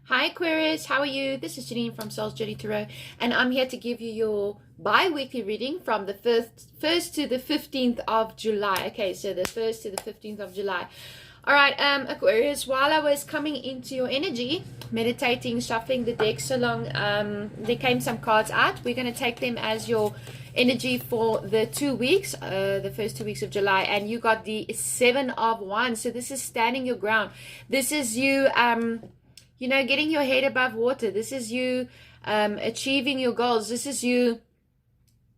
Hi Aquarius, how are you? This is Janine from Soul's Journey Tarot, and I'm here to give you your bi-weekly reading from the 1st to the 15th of July. Okay, so the 1st to the 15th of July. All right, Aquarius, while I was coming into your energy, meditating, shuffling the decks along, there came some cards out. We're going to take them as your energy for the 2 weeks, the first 2 weeks of July, and you got the Seven of Wands. So this is standing your ground. This is you, getting your head above water. This is you achieving your goals. This is you.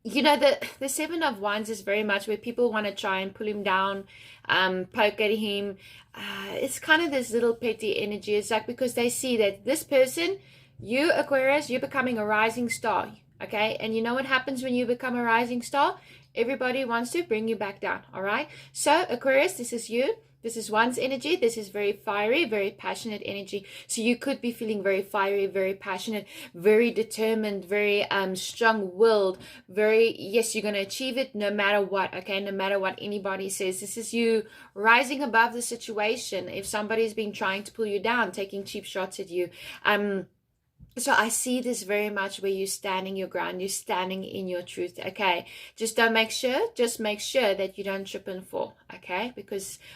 The Seven of Wands is very much where people want to try and pull him down, poke at him. It's kind of this little petty energy. It's like because they see that this person, you Aquarius, you're becoming a rising star. Okay, and you know what happens when you become a rising star? Everybody wants to bring you back down. All right, so Aquarius, this is you. This is one's energy. This is very fiery, very passionate energy. So you could be feeling very fiery, very passionate, very determined, very strong-willed, yes, you're going to achieve it no matter what, okay? No matter what anybody says. This is you rising above the situation. If somebody's been trying to pull you down, taking cheap shots at you, so I see this very much where you're standing your ground, you're standing in your truth, okay? Just make sure that you don't trip and fall, okay?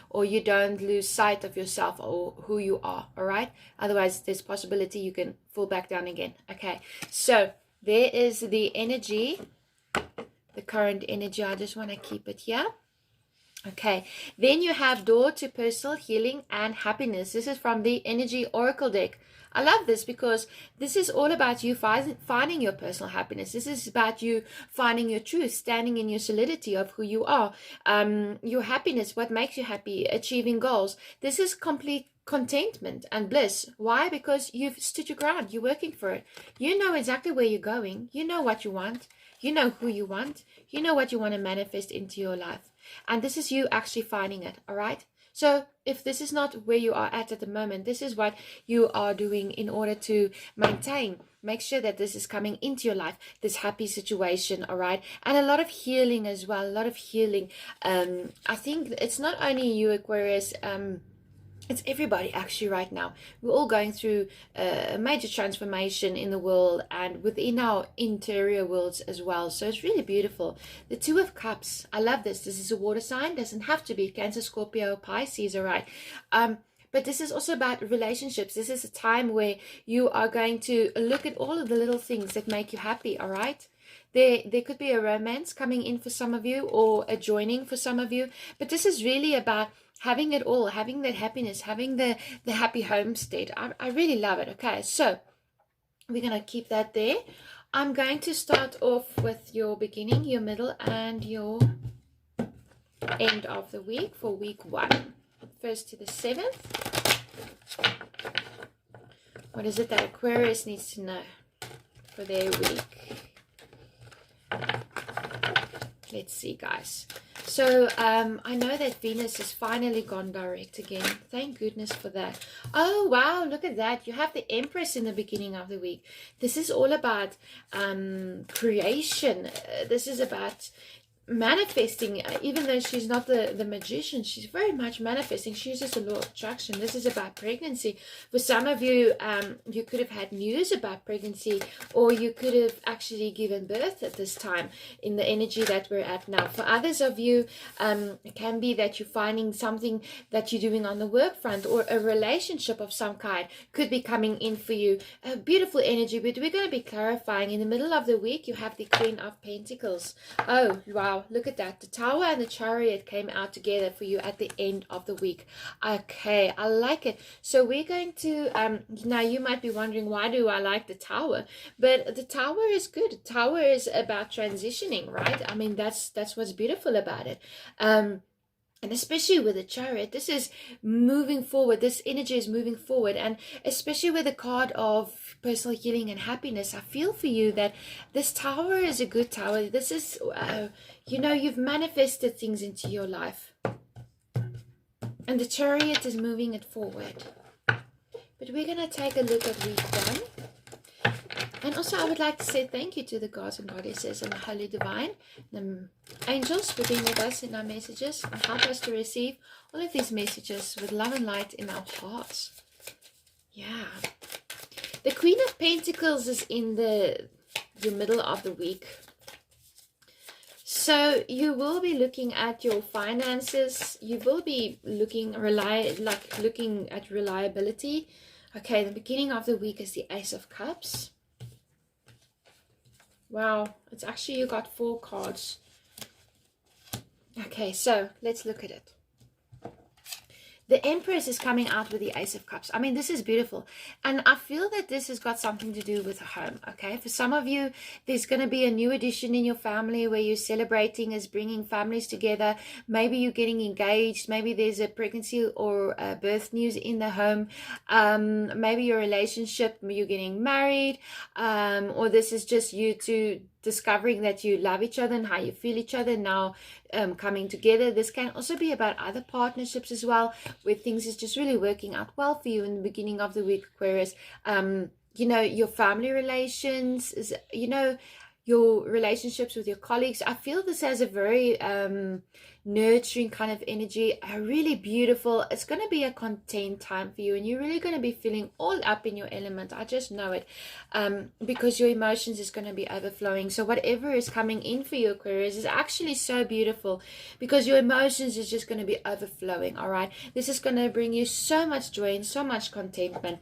Or you don't lose sight of yourself or who you are, all right? Otherwise, there's possibility you can fall back down again, okay? So there is the energy, the current energy. I just want to keep it here. Okay, then you have door to personal healing and happiness. This is from the Energy Oracle deck. I love this because this is all about you finding your personal happiness. This is about you finding your truth, standing in your solidity of who you are, your happiness, what makes you happy, achieving goals. This is complete contentment and bliss. Why? Because you've stood your ground. You're working for it. You know exactly where you're going. You know what you want. You know who you want. You know what you want to manifest into your life. And this is you actually finding it, all right? So if this is not where you are at the moment, this is what you are doing in order to make sure that this is coming into your life, this happy situation, all right? And a lot of healing as well, a lot of healing. I think it's not only you, Aquarius, it's everybody actually right now. We're all going through a major transformation in the world and within our interior worlds as well. So it's really beautiful. The Two of Cups. I love this. This is a water sign. Doesn't have to be Cancer, Scorpio, Pisces, all right? But this is also about relationships. This is a time where you are going to look at all of the little things that make you happy, all right? There could be a romance coming in for some of you or a joining for some of you. But this is really about having it all, having that happiness, having the happy homestead. I really love it. Okay, so we're going to keep that there. I'm going to start off with your beginning, your middle, and your end of the week for week 1. 1st to the 7th. What is it that Aquarius needs to know for their week? Let's see, guys. So I know that Venus has finally gone direct again. Thank goodness for that. Oh, wow, look at that. You have the Empress in the beginning of the week. This is all about creation. This is about manifesting. Even though she's not the magician, she's very much manifesting. She uses the law of attraction. This is about pregnancy. For some of you, you could have had news about pregnancy, or you could have actually given birth at this time in the energy that we're at now. For others of you, it can be that you're finding something that you're doing on the work front, or a relationship of some kind could be coming in for you. A beautiful energy, but we're going to be clarifying. In the middle of the week, you have the Queen of Pentacles. Oh, wow. Look at that. The Tower and the Chariot came out together for you at the end of the week. Okay, I like it. So we're going to, now you might be wondering, why do I like the Tower? But the Tower is good. The Tower is about transitioning, right? I mean, that's what's beautiful about it. And especially with the Chariot, this is moving forward. This energy is moving forward. And especially with the card of personal healing and happiness, I feel for you that this Tower is a good Tower. This is, you've manifested things into your life. And the Chariot is moving it forward. But we're going to take a look at week 1. And also I would like to say thank you to the gods and goddesses and the Holy Divine, the angels for being with us in our messages and help us to receive all of these messages with love and light in our hearts. Yeah. The Queen of Pentacles is in the middle of the week. So you will be looking at your finances. You will be looking at reliability. Okay, the beginning of the week is the Ace of Cups. Wow, it's actually, you got 4 cards. Okay, so let's look at it. The Empress is coming out with the Ace of Cups. I mean, this is beautiful. And I feel that this has got something to do with home, okay? For some of you, there's going to be a new addition in your family where you're celebrating as bringing families together. Maybe you're getting engaged. Maybe there's a pregnancy or a birth news in the home. Maybe your relationship, you're getting married. Or this is just you two discovering that you love each other and how you feel each other now, coming together. This can also be about other partnerships as well, where things is just really working out well for you in the beginning of the week, Aquarius. You know, your family relations, you know, your relationships with your colleagues. I feel this has a very nurturing kind of energy, really beautiful. It's going to be a content time for you, and you're really going to be feeling all up in your element. I just know it, because your emotions is going to be overflowing. So whatever is coming in for you, Aquarius, is actually so beautiful, because your emotions is just going to be overflowing. All right, this is going to bring you so much joy and so much contentment.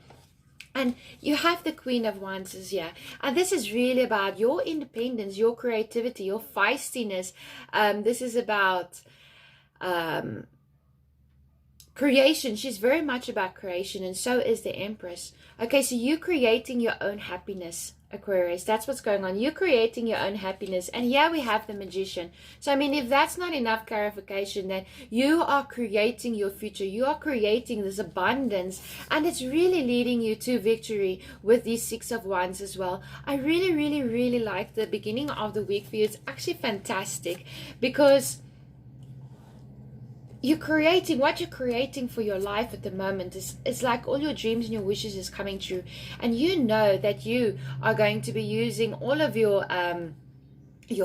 And you have the Queen of Wands here. And this is really about your independence, your creativity, your feistiness. This is about creation. She's very much about creation, and so is the Empress. Okay, so you're creating your own happiness, Aquarius. That's what's going on. You're creating your own happiness. And here we have the Magician. So, I mean, if that's not enough clarification, then you are creating your future. You are creating this abundance. And it's really leading you to victory with these 6 of Wands as well. I really, really, really like the beginning of the week for you. It's actually fantastic, because you're creating, what you're creating for your life at the moment is, it's like all your dreams and your wishes is coming true. And you know that you are going to be using all of your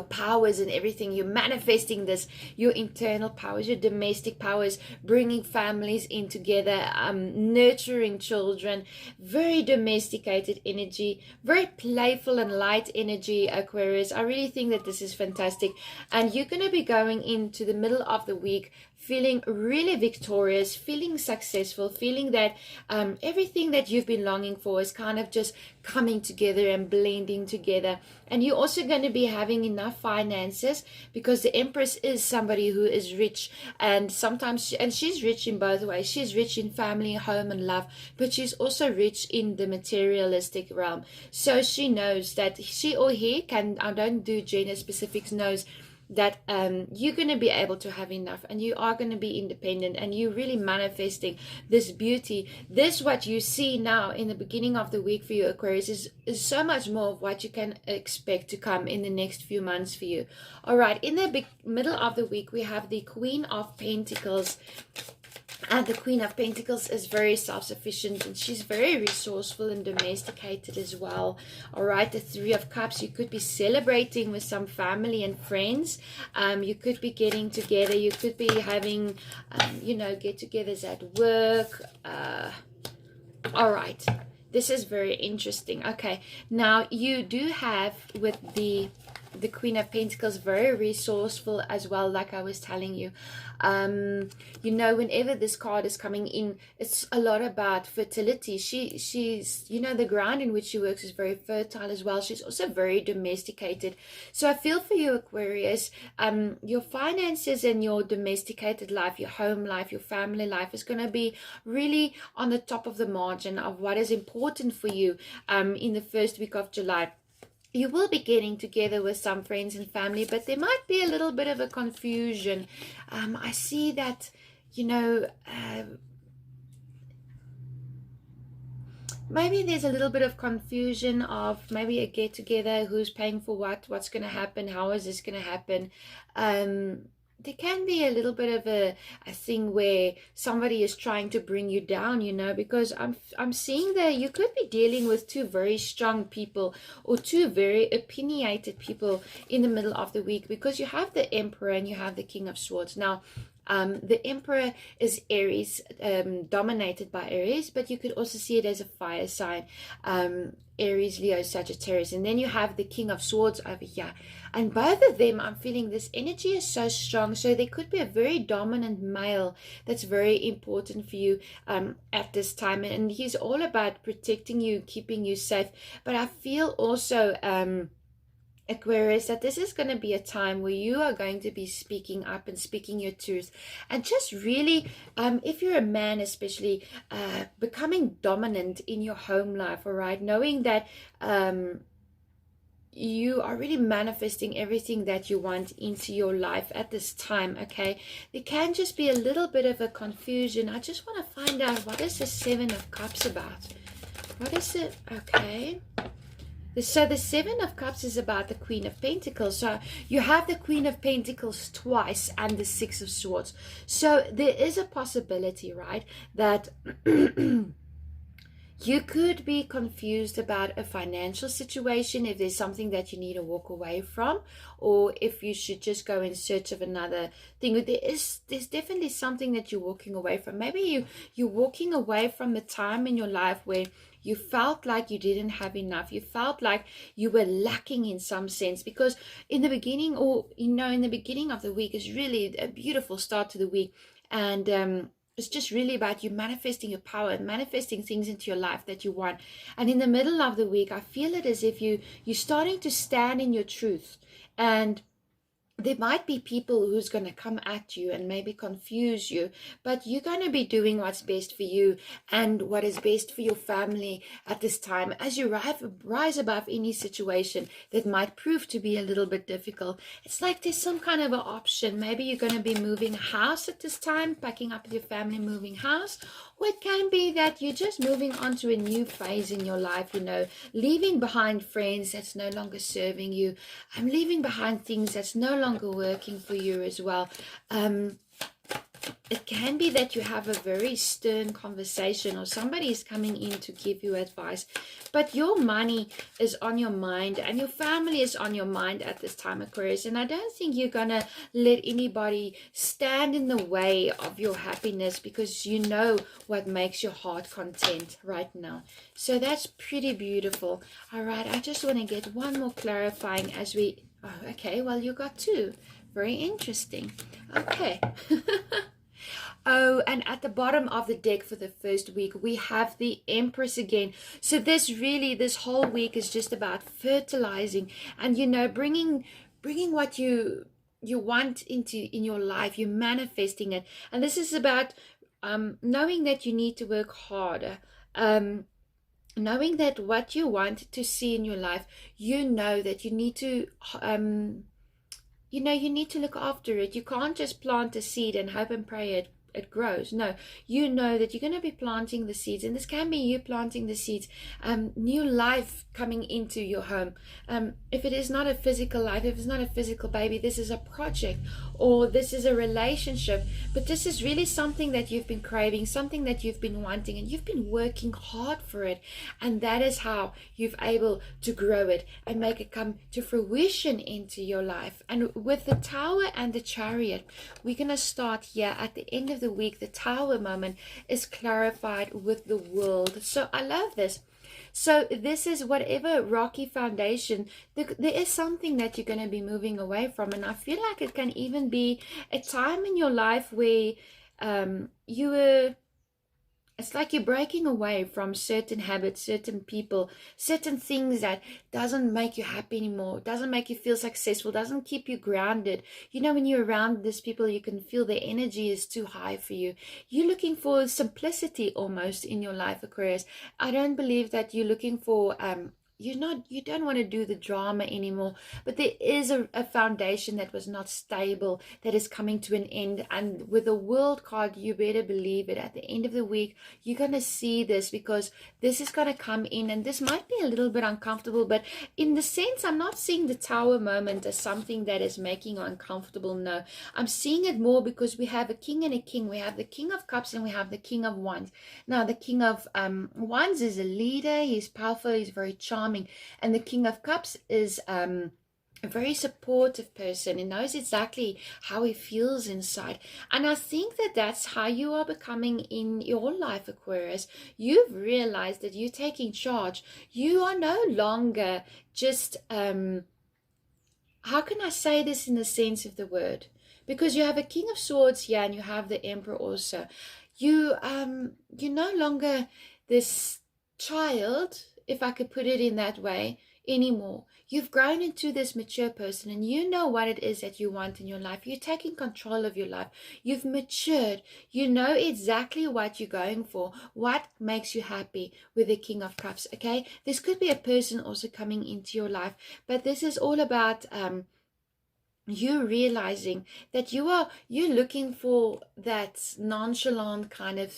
powers and everything. You're manifesting this, your internal powers, your domestic powers, bringing families in together, nurturing children, very domesticated energy, very playful and light energy, Aquarius. I really think that this is fantastic. And you're going to be going into the middle of the week feeling really victorious, feeling successful, feeling that everything that you've been longing for is kind of just coming together and blending together. And you're also going to be having enough finances, because the Empress is somebody who is rich, and sometimes and she's rich in both ways. She's rich in family, home and love, but she's also rich in the materialistic realm. So she knows that she or he can, I don't do gender specifics, knows that you're going to be able to have enough, and you are going to be independent, and you're really manifesting this beauty. This, what you see now in the beginning of the week for you, Aquarius, is so much more of what you can expect to come in the next few months for you. All right, in the middle of the week, we have the Queen of Pentacles. And the Queen of Pentacles is very self-sufficient, and she's very resourceful and domesticated as well. All right, the 3 of Cups, you could be celebrating with some family and friends. You could be getting together. You could be having, you know, get-togethers at work. All right, this is very interesting. Okay, now you do have with the Queen of Pentacles, very resourceful as well, like I was telling you. You know, whenever this card is coming in, it's a lot about fertility. She's, you know, the ground in which she works is very fertile as well. She's also very domesticated. So I feel for you, Aquarius, your finances and your domesticated life, your home life, your family life is going to be really on the top of the margin of what is important for you in the first week of July. You will be getting together with some friends and family, but there might be a little bit of a confusion. I see that, you know, maybe there's a little bit of confusion of maybe a get-together, who's paying for what's going to happen, how is this going to happen. There can be a little bit of a thing where somebody is trying to bring you down, you know, because I'm seeing that you could be dealing with 2 very strong people, or 2 very opinionated people in the middle of the week, because you have the Emperor and you have the King of Swords. Now, The Emperor is Aries, dominated by Aries, but you could also see it as a fire sign. Aries, Leo, Sagittarius. And then you have the King of Swords over here. And both of them, I'm feeling this energy is so strong. So there could be a very dominant male that's very important for you at this time. And he's all about protecting you, keeping you safe. But I feel also, Aquarius, that this is going to be a time where you are going to be speaking up and speaking your truth, and just really, if you're a man especially, becoming dominant in your home life, all right, knowing that you are really manifesting everything that you want into your life at this time. Okay, there can just be a little bit of a confusion. I just want to find out, what is the Seven of Cups about? What is it? Okay. So the Seven of Cups is about the Queen of Pentacles. So you have the Queen of Pentacles twice and the Six of Swords. So there is a possibility, right, that you could be confused about a financial situation, if there's something that you need to walk away from, or if you should just go in search of another thing. There's definitely something that you're walking away from. Maybe you're walking away from a time in your life where you felt like you didn't have enough. You felt like you were lacking in some sense, because in the beginning, or in the beginning of the week is really a beautiful start to the week, and it's just really about you manifesting your power and manifesting things into your life that you want. And in the middle of the week, I feel it as if you're starting to stand in your truth, and there might be people who's going to come at you and maybe confuse you, but you're going to be doing what's best for you and what is best for your family at this time, as you rise above any situation that might prove to be a little bit difficult. It's like there's some kind of an option. Maybe you're going to be moving house at this time, packing up with your family, moving house. Or it can be that you're just moving on to a new phase in your life, leaving behind friends that's no longer serving you. I'm leaving behind things that's no longer working for you as well. It can be that you have a very stern conversation, or somebody is coming in to give you advice, but your money is on your mind and your family is on your mind at this time, Aquarius. And I don't think you're gonna let anybody stand in the way of your happiness, because you know what makes your heart content right now. So that's pretty beautiful. All right, I just want to get one more clarifying as we... Oh, okay, well, you got two. Very interesting. Okay. Oh, and at the bottom of the deck for the first week, we have the Empress again. So this whole week is just about fertilizing and, bringing what you want in your life. You're manifesting it. And this is about knowing that you need to work harder. Knowing that what you want to see in your life, that you need to... you need to look after it. You can't just plant a seed and hope and pray it grows. No, you know that you're going to be planting the seeds, and this can be you planting the seeds, new life coming into your home. If it is not a physical life, if it's not a physical baby, this is a project, or this is a relationship, but this is really something that you've been craving, something that you've been wanting, and you've been working hard for it, and that is how you've able to grow it and make it come to fruition into your life. And with the Tower and the Chariot, we're going to start here at the end of the week. The Tower moment is clarified with the World. So I love this. So this is whatever rocky foundation, there is something that you're going to be moving away from. And I feel like it can even be a time in your life where it's like you're breaking away from certain habits, certain people, certain things that doesn't make you happy anymore, doesn't make you feel successful, doesn't keep you grounded. When you're around these people, you can feel their energy is too high for you. You're looking for simplicity almost in your life, Aquarius. I don't believe that you're looking for... you don't want to do the drama anymore, but there is a foundation that was not stable that is coming to an end. And with the World card, you better believe it, at the end of the week you're going to see this, because this is going to come in, and this might be a little bit uncomfortable, but in the sense, I'm not seeing the Tower moment as something that is making you uncomfortable. No, I'm seeing it more because we have a king and a king. We have the King of Cups and we have the King of Wands. Now the King of Wands is a leader, he's powerful, he's very charming, and the King of Cups is a very supportive person and knows exactly how he feels inside. And I think that that's how you are becoming in your life, Aquarius. You've realized that you're taking charge. You are no longer just, how can I say this in the sense of the word? Because you have a King of Swords here and you have the Emperor also. You're no longer this child, if I could put it in that way, anymore. You've grown into this mature person and you know what it is that you want in your life. You're taking control of your life. You've matured. You know exactly what you're going for, what makes you happy with the King of Cups, okay? This could be a person also coming into your life, but this is all about you realizing that you're looking for that nonchalant kind of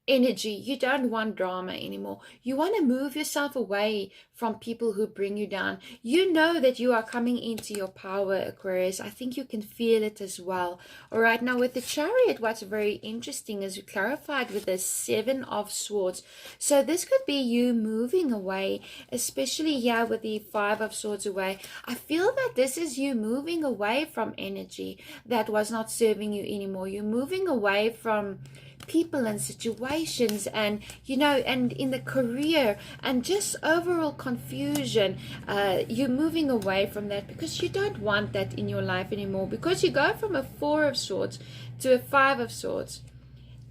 energy. You don't want drama anymore. You want to move yourself away from people who bring you down. You know that you are coming into your power, Aquarius. I think you can feel it as well. All right, now with the Chariot, what's very interesting is we clarified with the Seven of Swords. So this could be you moving away, especially here with the Five of Swords away. I feel that this is you moving away from energy that was not serving you anymore. You're moving away from people and situations, and and in the career, and just overall confusion. You're moving away from that because you don't want that in your life anymore, because you go from a Four of Swords to a Five of Swords.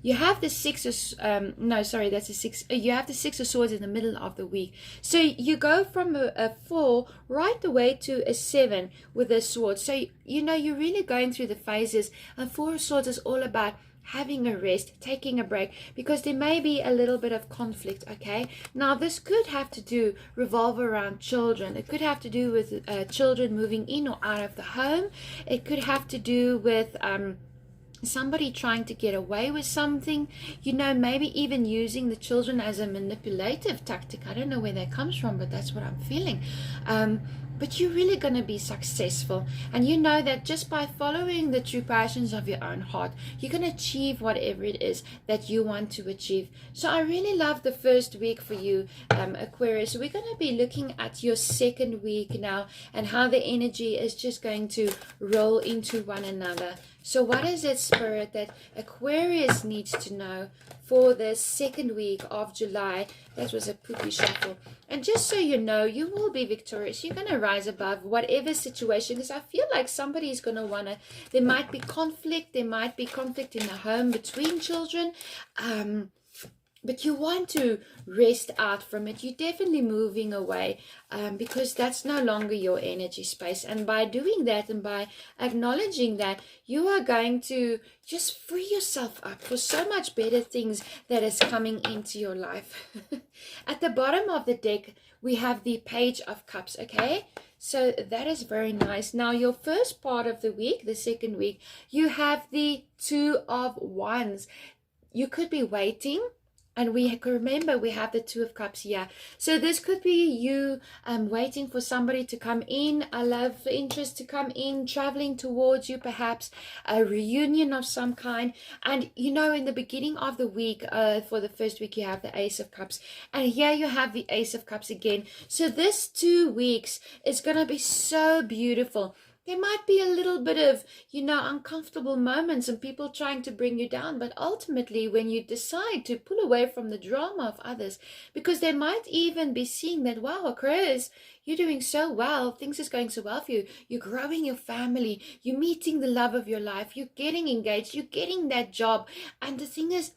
You have the Six of no, sorry, that's a Six. You have the Six of Swords in the middle of the week, so you go from a Four right away to a Seven with a Sword. So you're really going through the phases, and Four of Swords is all about having a rest, taking a break, because there may be a little bit of conflict, okay? Now, this could have to revolve around children. It could have to do with children moving in or out of the home. It could have to do with somebody trying to get away with something, maybe even using the children as a manipulative tactic. I don't know where that comes from, but that's what I'm feeling. But you're really going to be successful. And you know that just by following the true passions of your own heart, you're going to achieve whatever it is that you want to achieve. So I really love the first week for you, Aquarius. So we're going to be looking at your second week now, and how the energy is just going to roll into one another. So what is it, Spirit, that Aquarius needs to know for the second week of July? That was a poopy shuffle. And just so you know, you will be victorious. You're going to rise above whatever situation, because I feel like somebody is going to want to, there might be conflict. There might be conflict in the home between children. But you want to rest out from it. You're definitely moving away because that's no longer your energy space. And by doing that and by acknowledging that, you are going to just free yourself up for so much better things that is coming into your life. At the bottom of the deck, we have the Page of Cups, okay? So that is very nice. Now, your first part of the week, the second week, you have the Two of Wands. You could be waiting. And we remember we have the Two of Cups here. So this could be you waiting for somebody to come in, a love interest to come in, traveling towards you, perhaps a reunion of some kind. And in the beginning of the week, for the first week, you have the Ace of Cups. And here you have the Ace of Cups again. So this 2 weeks is going to be so beautiful. There might be a little bit of, uncomfortable moments and people trying to bring you down. But ultimately, when you decide to pull away from the drama of others, because they might even be seeing that, wow, Aquarius, you're doing so well. Things is going so well for you. You're growing your family. You're meeting the love of your life. You're getting engaged. You're getting that job. And the thing is,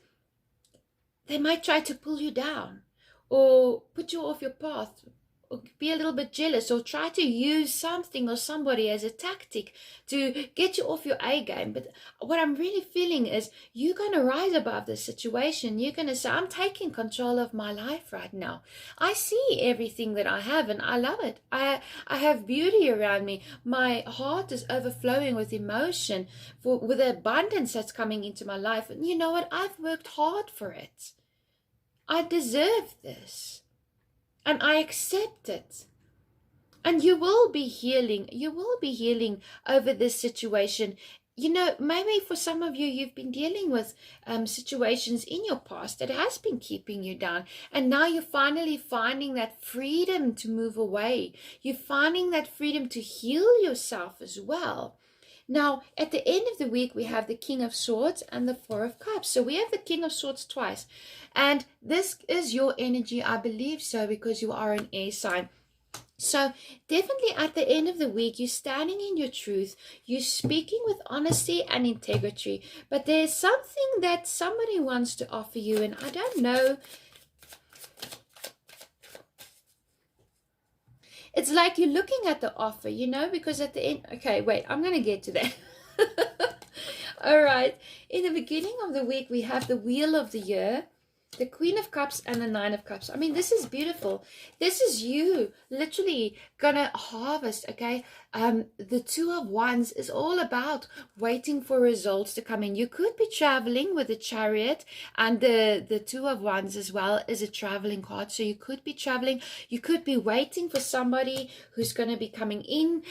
they might try to pull you down or put you off your path, or be a little bit jealous, or try to use something or somebody as a tactic to get you off your A game. But what I'm really feeling is you're going to rise above the situation. You're going to say, I'm taking control of my life right now. I see everything that I have and I love it. I have beauty around me. My heart is overflowing with emotion, with the abundance that's coming into my life. And you know what? I've worked hard for it. I deserve this. And I accept it. And you will be healing. You will be healing over this situation. you know, maybe for some of you, you've been dealing with situations in your past that has been keeping you down. And now you're finally finding that freedom to move away. You're finding that freedom to heal yourself as well. Now, at the end of the week, we have the King of Swords and the Four of Cups. So we have the King of Swords twice. And this is your energy, I believe so, because you are an air sign. So definitely at the end of the week, you're standing in your truth. You're speaking with honesty and integrity. But there's something that somebody wants to offer you. And I don't know. It's like you're looking at the offer, you know, because at the end. Okay, wait, I'm going to get to that. All right. In the beginning of the week, we have the Wheel of the Year, the Queen of Cups, and the Nine of Cups. I mean, this is beautiful. This is you literally gonna harvest, okay? The Two of Wands is all about waiting for results to come in. You could be traveling with a Chariot, and the Two of Wands as well is a traveling card. So you could be traveling. You could be waiting for somebody who's going to be coming in,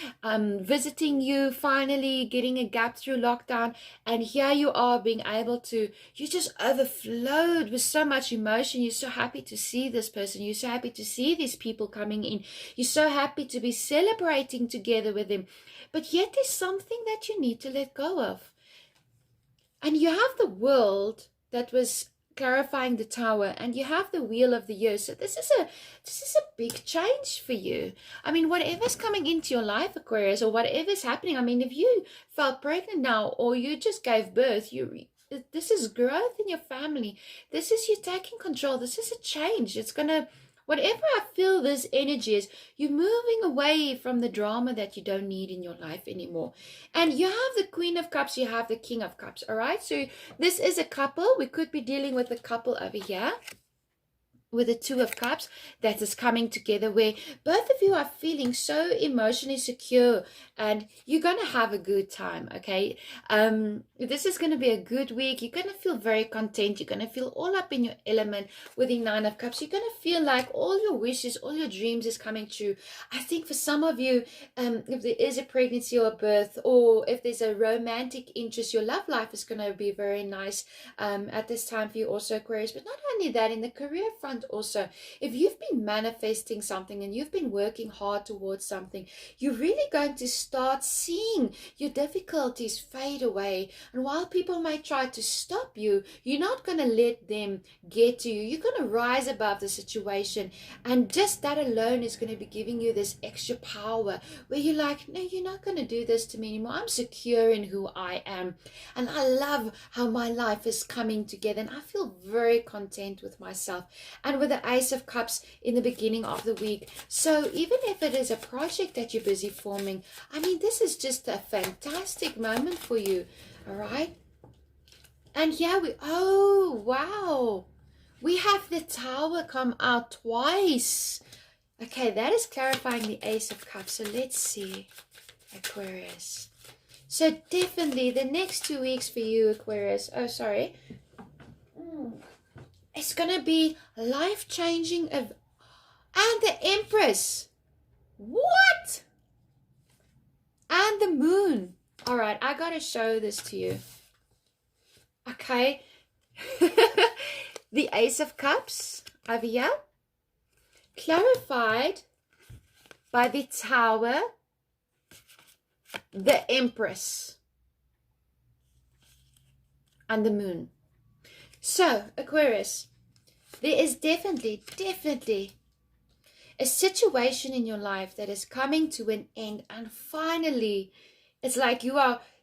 visiting you, finally getting a gap through lockdown. And here you are being able to, you just overflowed with so much emotion. You're so happy to see this person. You're so happy to see these people coming in. You're so happy to be celebrating together with them. But yet there's something that you need to let go of. And you have the World that was clarifying the Tower, and you have the Wheel of the Year. So this is a big change for you. I mean, whatever's coming into your life, Aquarius, or whatever's happening. I mean, if you felt pregnant now, or you just gave birth, this is growth in your family. This is you taking control. This is a change. It's gonna, whatever I feel this energy is, you're moving away from the drama that you don't need in your life anymore. And you have the Queen of Cups, you have the King of Cups, all right? So this is a couple. We could be dealing with a couple over here with the Two of Cups that is coming together, where both of you are feeling so emotionally secure, and you're going to have a good time, okay? This is going to be a good week. You're going to feel very content. You're going to feel all up in your element with the Nine of Cups. You're going to feel like all your wishes, all your dreams is coming true. I think for some of you, if there is a pregnancy or a birth, or if there's a romantic interest, your love life is going to be very nice at this time for you also, Aquarius. But not only that, in the career front also, if you've been manifesting something and you've been working hard towards something, you're really going to start seeing your difficulties fade away. And while people may try to stop you, you're not going to let them get to you. You're going to rise above the situation, and just that alone is going to be giving you this extra power where you're like, no, you're not going to do this to me anymore. I'm secure in who I am, and I love how my life is coming together, and I feel very content with myself. And with the Ace of Cups in the beginning of the week, so even if it is a project that you're busy forming, I mean, this is just a fantastic moment for you, all right? And here oh wow, we have the Tower come out twice. Okay, that is clarifying the Ace of Cups. So let's see, Aquarius. So definitely the next 2 weeks for you, Aquarius. Oh, sorry. It's going to be life-changing. And the Empress. What? And the Moon. All right, I got to show this to you. Okay. The Ace of Cups over here, clarified by the Tower, the Empress, and the Moon. So, Aquarius, there is definitely a situation in your life that is coming to an end, and finally, it's like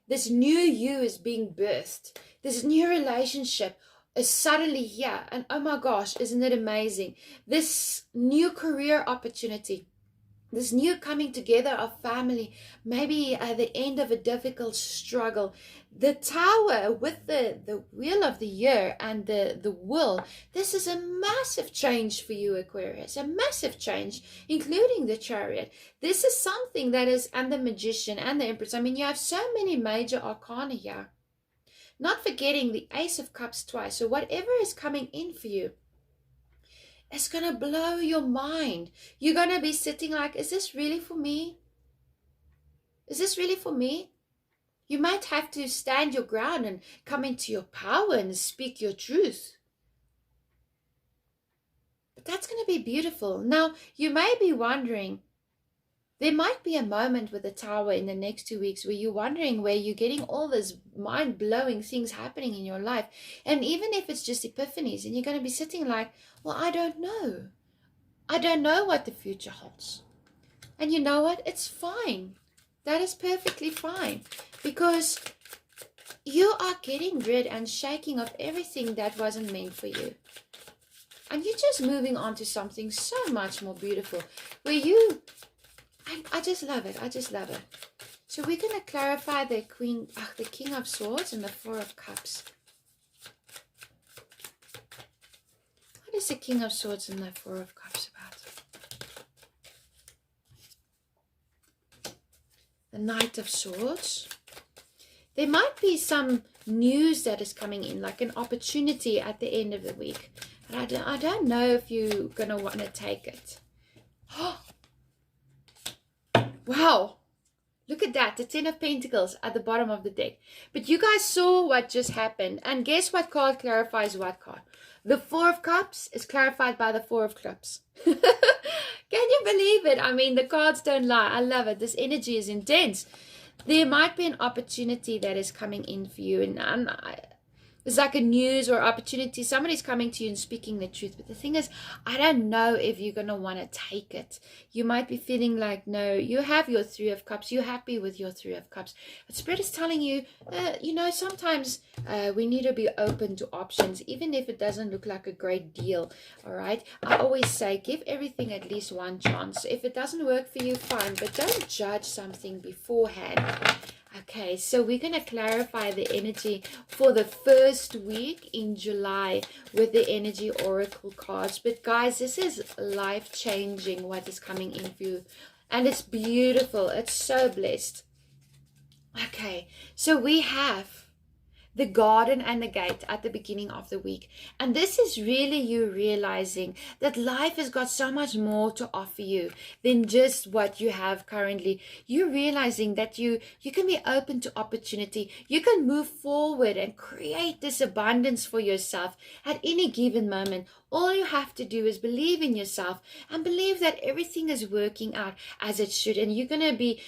this new you is being birthed. This new relationship is suddenly here, and oh my gosh, isn't it amazing? This new career opportunity, this new coming together of family, maybe at the end of a difficult struggle. The Tower with the Wheel of the Year and the Will, this is a massive change for you, Aquarius, a massive change, including the Chariot. This is something that is, and the Magician and the Empress. I mean, you have so many major arcana here. Not forgetting the Ace of Cups twice. So whatever is coming in for you, it's going to blow your mind. You're going to be sitting like, is this really for me? Is this really for me? You might have to stand your ground and come into your power and speak your truth. But that's going to be beautiful. Now, you may be wondering, there might be a moment with the tower in the next 2 weeks where you're wondering, where you're getting all these mind-blowing things happening in your life. And even if it's just epiphanies, and you're going to be sitting like, well, I don't know. I don't know what the future holds. And you know what? It's fine. That is perfectly fine. Because you are getting rid and shaking of everything that wasn't meant for you. And you're just moving on to something so much more beautiful. Where you... I just love it. I just love it. So we're going to clarify the King of Swords and the Four of Cups. What is the King of Swords and the Four of Cups about? The Knight of Swords. There might be some news that is coming in, like an opportunity at the end of the week. And I don't know if you're going to want to take it. Oh! Wow, look at that, the 10 of Pentacles at the bottom of the deck. But you guys saw what just happened. And guess what card clarifies what card? The Four of Cups is clarified by the Four of Clubs. Can you believe it? I mean, the cards don't lie. I love it. This energy is intense. There might be an opportunity that is coming in for you. And it's like a news or opportunity. Somebody's coming to you and speaking the truth. But the thing is, I don't know if you're going to want to take it. You might be feeling like, no, you have your Three of Cups. You're happy with your Three of Cups. But Spirit is telling you, sometimes we need to be open to options, even if it doesn't look like a great deal. All right. I always say, give everything at least one chance. If it doesn't work for you, fine. But don't judge something beforehand. Okay, so we're going to clarify the energy for the first week in July with the energy oracle cards. But guys, this is life-changing what is coming in for you. And it's beautiful. It's so blessed. Okay, so we have the garden and the gate at the beginning of the week. And this is really you realizing that life has got so much more to offer you than just what you have currently. You're realizing that you can be open to opportunity. You can move forward and create this abundance for yourself at any given moment. All you have to do is believe in yourself and believe that everything is working out as it should. And you're going to be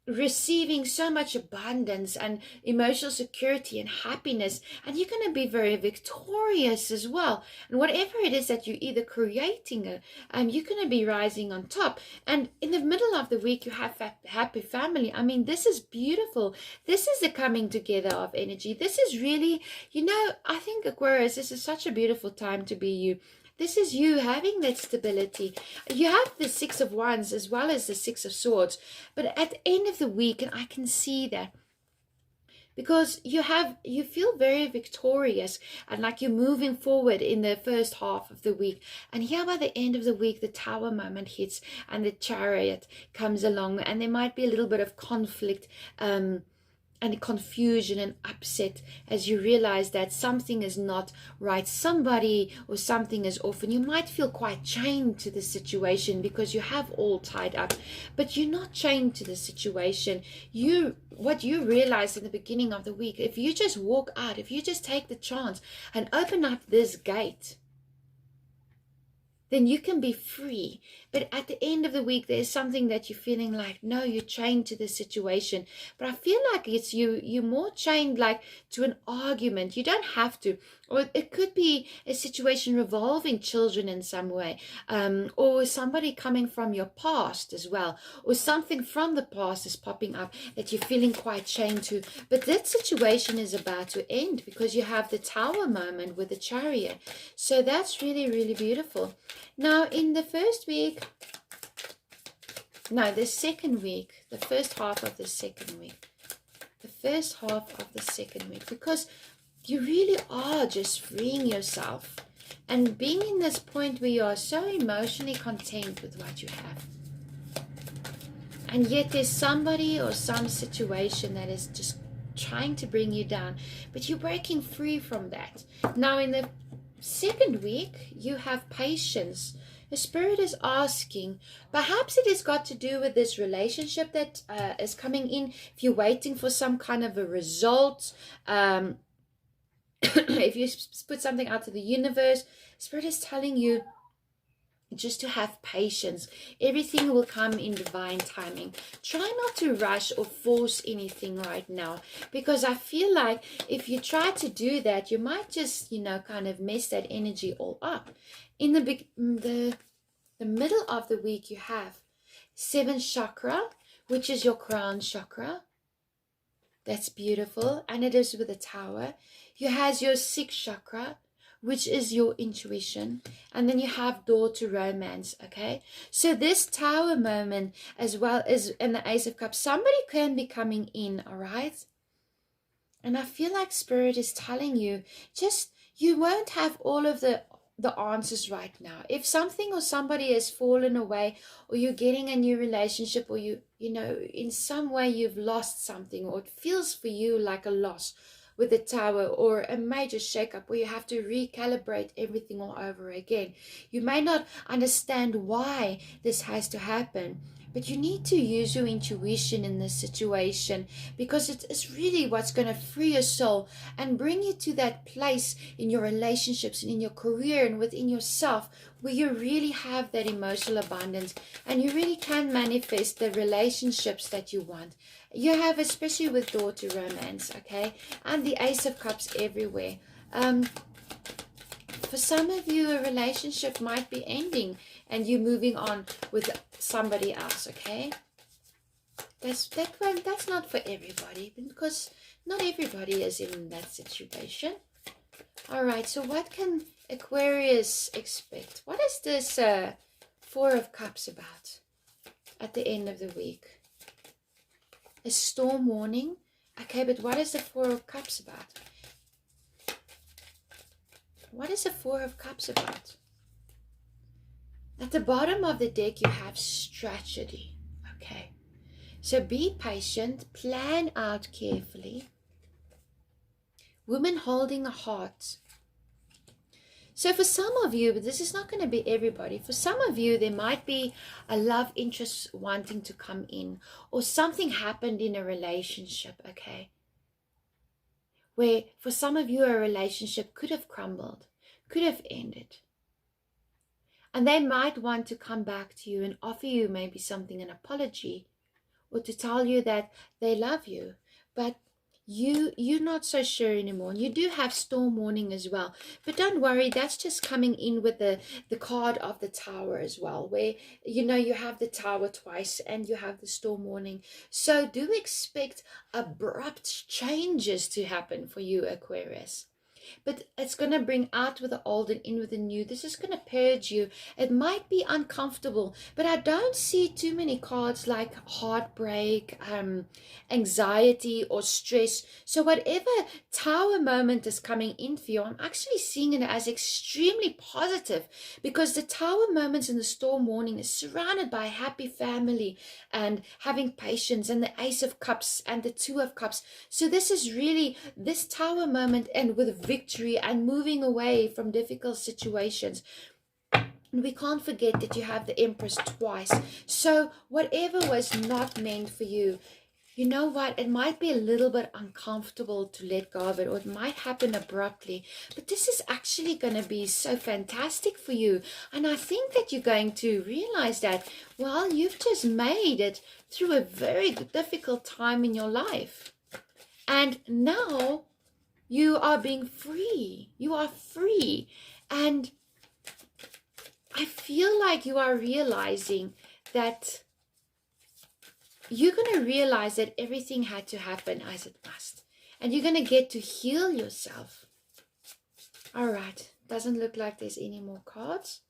receiving so much abundance and emotional security and happiness, and you're going to be very victorious as well. And whatever it is that you're either creating, you're going to be rising on top. And in the middle of the week, you have a happy family. I mean, this is beautiful. This is the coming together of energy. This is really, I think Aquarius, this is such a beautiful time to be you. This is you having that stability. You have the Six of Wands as well as the Six of Swords. But at the end of the week, and I can see that, because you feel very victorious and like you're moving forward in the first half of the week. And here by the end of the week, the Tower moment hits and the Chariot comes along. And there might be a little bit of conflict and confusion and upset as you realize that something is not right. Somebody or something is off, and you might feel quite chained to the situation because you have all tied up, but you're not chained to the situation. What you realize in the beginning of the week, if you just walk out, if you just take the chance and open up this gate, then you can be free. But at the end of the week, there's something that you're feeling like, no, you're chained to the situation. But I feel like it's you're more chained like to an argument. You don't have to. Or it could be a situation revolving children in some way. Or somebody coming from your past as well. Or something from the past is popping up that you're feeling quite chained to. But that situation is about to end because you have the Tower moment with the Chariot. So that's really, really beautiful. Now, in the first week, no, the second week, the first half of the second week, because you really are just freeing yourself and being in this point where you are so emotionally content with what you have. And yet there's somebody or some situation that is just trying to bring you down, but you're breaking free from that. Now, in the second week, you have patience. The Spirit is asking, perhaps it has got to do with this relationship that is coming in. If you're waiting for some kind of a result, if you put something out to the universe, Spirit is telling you just to have patience. Everything will come in divine timing. Try not to rush or force anything right now, because I feel like if you try to do that, you might just, kind of mess that energy all up. In the middle of the week, you have 7th chakra, which is your crown chakra. That's beautiful, and it is with a tower. You have your 6th chakra, which is your intuition, and then you have door to romance. Okay, so this tower moment, as well as in the Ace of Cups, somebody can be coming in. All right, and I feel like Spirit is telling you, just, you won't have all of the answers right now. If something or somebody has fallen away, or you're getting a new relationship, or you in some way you've lost something, or it feels for you like a loss with the tower, or a major shakeup where you have to recalibrate everything all over again. You may not understand why this has to happen, but you need to use your intuition in this situation, because it's really what's going to free your soul and bring you to that place in your relationships and in your career and within yourself, where you really have that emotional abundance and you really can manifest the relationships that you want. You have, especially with door to romance, okay, and the Ace of Cups everywhere. For some of you, a relationship might be ending and you moving on with somebody else. Okay, that's not for everybody, because not everybody is in that situation. All right, so what can Aquarius expect? What is this 4 of Cups about at the end of the week? A storm warning. Okay, but what is the 4 of Cups about? What is the 4 of Cups about? At the bottom of the deck, you have strategy. Okay, so be patient, plan out carefully. Women holding a heart. So for some of you, but this is not going to be everybody, for some of you, there might be a love interest wanting to come in, or something happened in a relationship, okay? Where for some of you, a relationship could have crumbled, could have ended. And they might want to come back to you and offer you maybe something, an apology, or to tell you that they love you. But you're not so sure anymore. You do have storm warning as well, but don't worry, that's just coming in with the card of the Tower as well, where you have the Tower twice and you have the storm warning. So do expect abrupt changes to happen for you, Aquarius. But it's going to bring out with the old and in with the new. This is going to purge you. It might be uncomfortable, but I don't see too many cards like heartbreak, anxiety, or stress. So whatever Tower moment is coming in for you, I'm actually seeing it as extremely positive, because the Tower moments in the storm warning is surrounded by a happy family and having patience, and the Ace of Cups and the 2 of Cups. So this is really this Tower moment, and with victory and moving away from difficult situations. And we can't forget that you have the Empress twice. So whatever was not meant for you, you know what, it might be a little bit uncomfortable to let go of it, or it might happen abruptly, but this is actually going to be so fantastic for you. And I think that you're going to realize that, well, you've just made it through a very difficult time in your life, and now you are being free. You are free. And I feel like you are realizing that you're going to realize that everything had to happen as it must. And you're going to get to heal yourself. All right. Doesn't look like there's any more cards.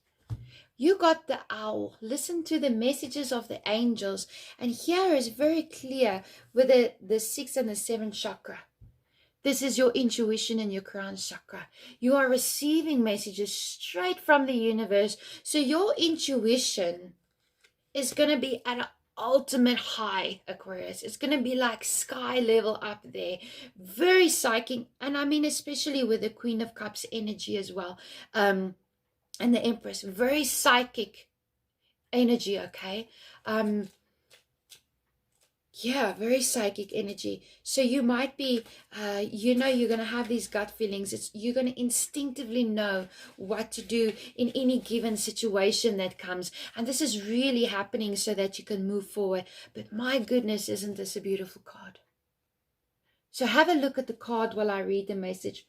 You got the Owl. Listen to the messages of the angels. And here is very clear with the 6th and the 7th chakra. This is your intuition and your crown chakra. You are receiving messages straight from the universe. So your intuition is going to be at an ultimate high, Aquarius. It's going to be like sky level up there. Very psychic. And I mean, especially with the Queen of Cups energy as well. and the Empress, very psychic energy, okay? Yeah, very psychic energy. So you might be, you're going to have these gut feelings. You're going to instinctively know what to do in any given situation that comes. And this is really happening so that you can move forward. But my goodness, isn't this a beautiful card? So have a look at the card while I read the message.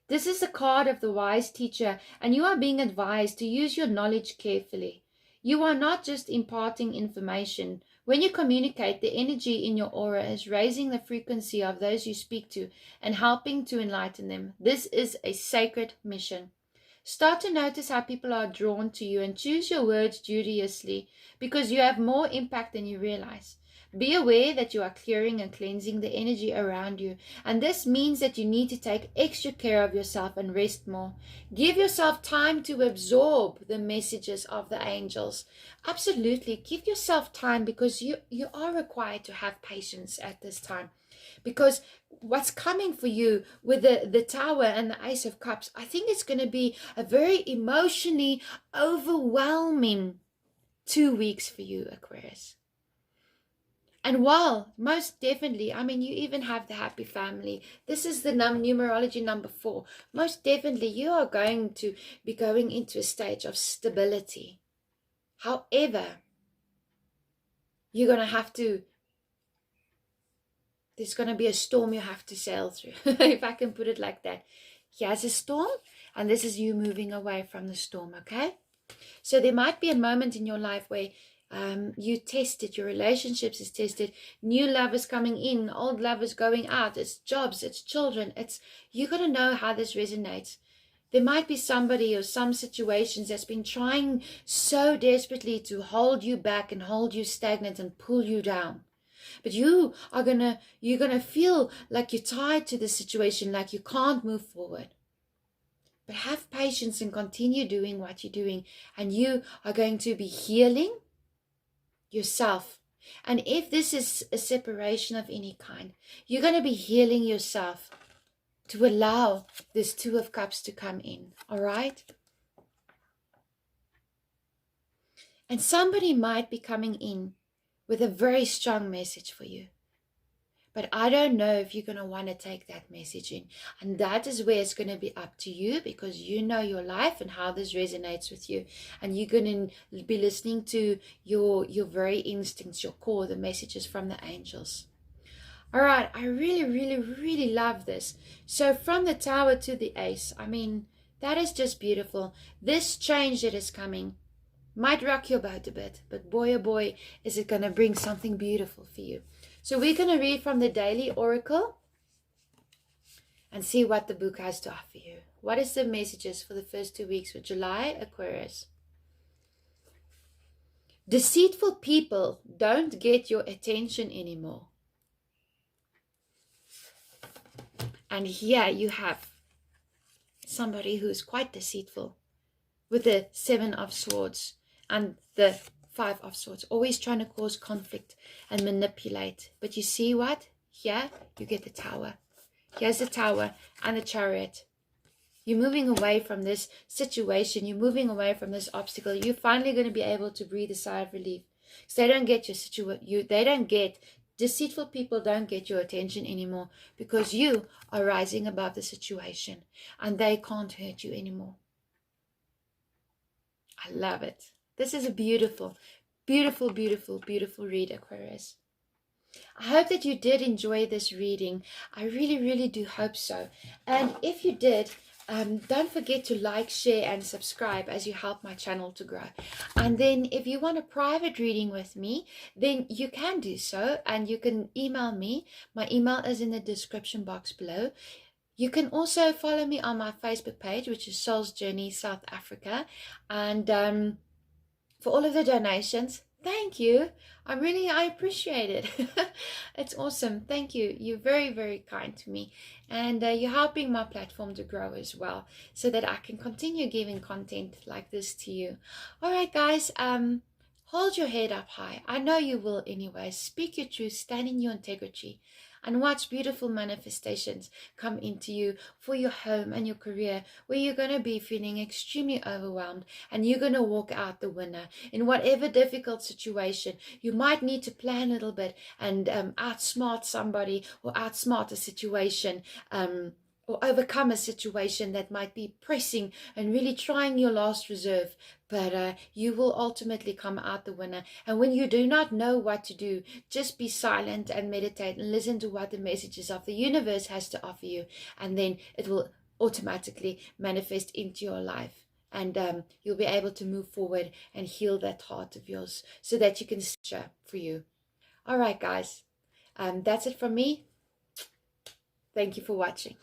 This is the card of the wise teacher, and you are being advised to use your knowledge carefully. You are not just imparting information. When you communicate, the energy in your aura is raising the frequency of those you speak to and helping to enlighten them. This is a sacred mission. Start to notice how people are drawn to you and choose your words judiciously, because you have more impact than you realize. Be aware that you are clearing and cleansing the energy around you, and this means that you need to take extra care of yourself and rest more. Give yourself time to absorb the messages of the angels. Absolutely, give yourself time, because you are required to have patience at this time. Because what's coming for you with the Tower and the Ace of Cups, I think it's going to be a very emotionally overwhelming 2 weeks for you, Aquarius. And while most definitely, I mean, you even have the happy family. This is the numerology number 4. Most definitely, you are going to be going into a stage of stability. However, you're going to have to, there's going to be a storm you have to sail through, if I can put it like that. Here's a storm, and this is you moving away from the storm, okay? So there might be a moment in your life where you tested, your relationships is tested, new lovers coming in, old lovers going out, it's jobs, it's children, you got to know how this resonates. There might be somebody or some situations that's been trying so desperately to hold you back and hold you stagnant and pull you down. But you're gonna feel like you're tied to the situation, like you can't move forward. But have patience and continue doing what you're doing, and you are going to be healing yourself. And if this is a separation of any kind, you're going to be healing yourself to allow this 2 of Cups to come in. All right? And somebody might be coming in with a very strong message for you. But I don't know if you're going to want to take that message in. And that is where it's going to be up to you, because you know your life and how this resonates with you. And you're going to be listening to your very instincts, your core, the messages from the angels. All right, I really, really, really love this. So from the Tower to the Ace, I mean, that is just beautiful. This change that is coming might rock your boat a bit, but boy, oh boy, is it going to bring something beautiful for you. So we're going to read from the Daily Oracle and see what the book has to offer you. What is the messages for the first 2 weeks of July, Aquarius? Deceitful people don't get your attention anymore. And here you have somebody who is quite deceitful with the 7 of Swords and the 5 of Swords, always trying to cause conflict and manipulate. But you see what? Here you get the Tower. Here's the Tower and the Chariot. You're moving away from this situation. You're moving away from this obstacle. You're finally going to be able to breathe a sigh of relief. So they don't get your situation. Deceitful people don't get your attention anymore, because you are rising above the situation and they can't hurt you anymore. I love it. This is a beautiful, beautiful, beautiful, beautiful read, Aquarius. I hope that you did enjoy this reading. I really, really do hope so. And if you did, don't forget to like, share, and subscribe, as you help my channel to grow. And then if you want a private reading with me, then you can do so, and you can email me. My email is in the description box below. You can also follow me on my Facebook page, which is Soul's Journey South Africa. And for all of the donations, thank you. I appreciate it. It's awesome. Thank you. You're very, very kind to me. And you're helping my platform to grow as well, so that I can continue giving content like this to you. All right, guys. Hold your head up high. I know you will anyway. Speak your truth, stand in your integrity, and watch beautiful manifestations come into you for your home and your career, where you're going to be feeling extremely overwhelmed and you're going to walk out the winner. In whatever difficult situation, you might need to plan a little bit and outsmart somebody or outsmart a situation. Or overcome a situation that might be pressing and really trying your last reserve. But you will ultimately come out the winner. And when you do not know what to do, just be silent and meditate and listen to what the messages of the universe has to offer you. And then it will automatically manifest into your life. And you'll be able to move forward and heal that heart of yours so that you can share for you. All right, guys. That's it from me. Thank you for watching.